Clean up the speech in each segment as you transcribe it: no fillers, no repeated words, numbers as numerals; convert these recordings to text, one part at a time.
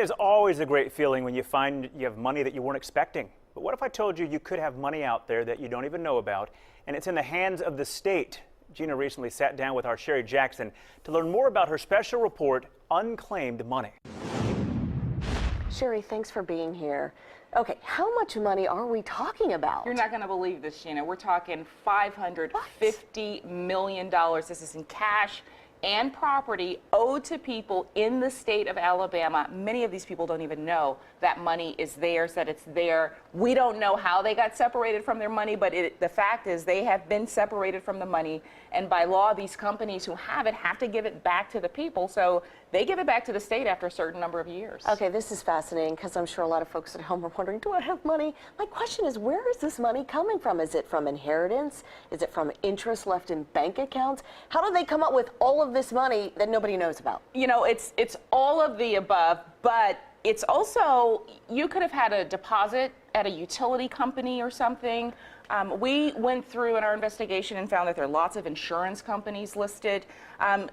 There's always a great feeling when you find you have money that you weren't expecting. But what if I told you you could have money out there that you don't even know about, and it's in the hands of the state? Gina recently sat down with our Sherry Jackson to learn more about her special report, Unclaimed Money. Sherry, thanks for being here. Okay, how much money are we talking about? You're not going to believe this, Gina. We're talking $550 million. This is in cash and property owed to people in the state of Alabama. Many of these people don't even know that money is theirs, that it's there. We don't know how they got separated from their money, but the fact is they have been separated from the money, and by law, these companies who have it have to give it back to the people, so they give it back to the state after a certain number of years. Okay, this is fascinating because I'm sure a lot of folks at home are wondering, do I have money? My question is, where is this money coming from? Is it from inheritance? Is it from interest left in bank accounts? How do they come up with all of this money that nobody knows about? You know, it's all of the above, but it's also, you could have had a deposit at a utility company or something. We went through in our investigation and found that there are lots of insurance companies listed.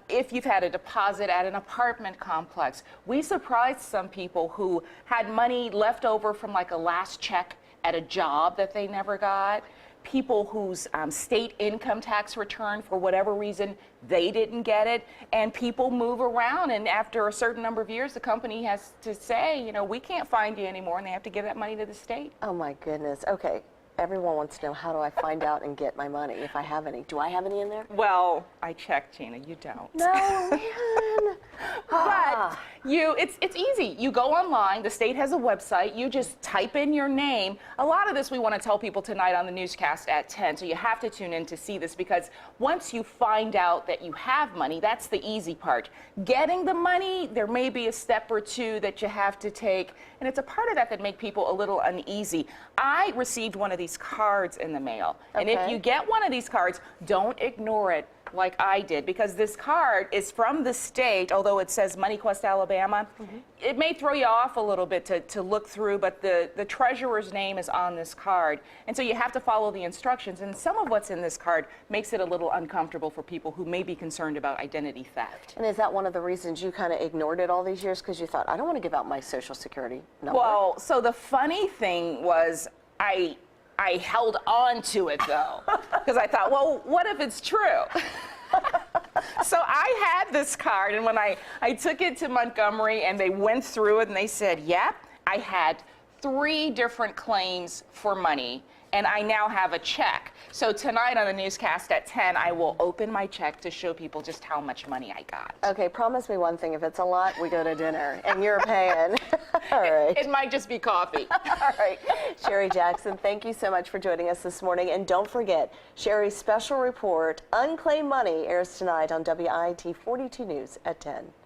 If you've had a deposit at an apartment complex, we surprised some people who had money left over from like a last check at a job that they never got. People whose state income tax return, for whatever reason, they didn't get it. And people move around, and after a certain number of years, the company has to say, you know, we can't find you anymore, and they have to give that money to the state. Oh my goodness. Okay. Everyone wants to know, how do I find out and get my money if I have any? Do I have any in there? Well, I checked, Gina. You don't. No, man. But it's easy. You go online. The state has a website. You just type in your name. A lot of this we want to tell people tonight on the newscast at 10. So you have to tune in to see this, because once you find out that you have money, that's the easy part. Getting the money, there may be a step or two that you have to take, and it's a part of that make people a little uneasy. I received one of these cards in the mail. Okay. And if you get one of these cards, don't ignore it like I did, because this card is from the state, although it says MoneyQuest, Alabama. It may throw you off a little bit to look through, but the treasurer's name is on this card. And so you have to follow the instructions. And some of what's in this card makes it a little uncomfortable for people who may be concerned about identity theft. And is that one of the reasons you kind of ignored it all these years, because you thought, I don't want to give out my Social Security number? Well, so the funny thing was, I held on to it, though, because I thought, well, what if it's true? So I had this card, and when I took it to Montgomery, and they went through it, and they said, yep, I had 3 different claims for money, and I now have a check. So tonight on the newscast at 10, I will open my check to show people just how much money I got. Okay, promise me one thing. If it's a lot, we go to dinner, and you're paying. All right. It might just be coffee. All right. Sherry Jackson, thank you so much for joining us this morning. And don't forget, Sherry's special report, Unclaimed Money, airs tonight on WIT 42 News at 10.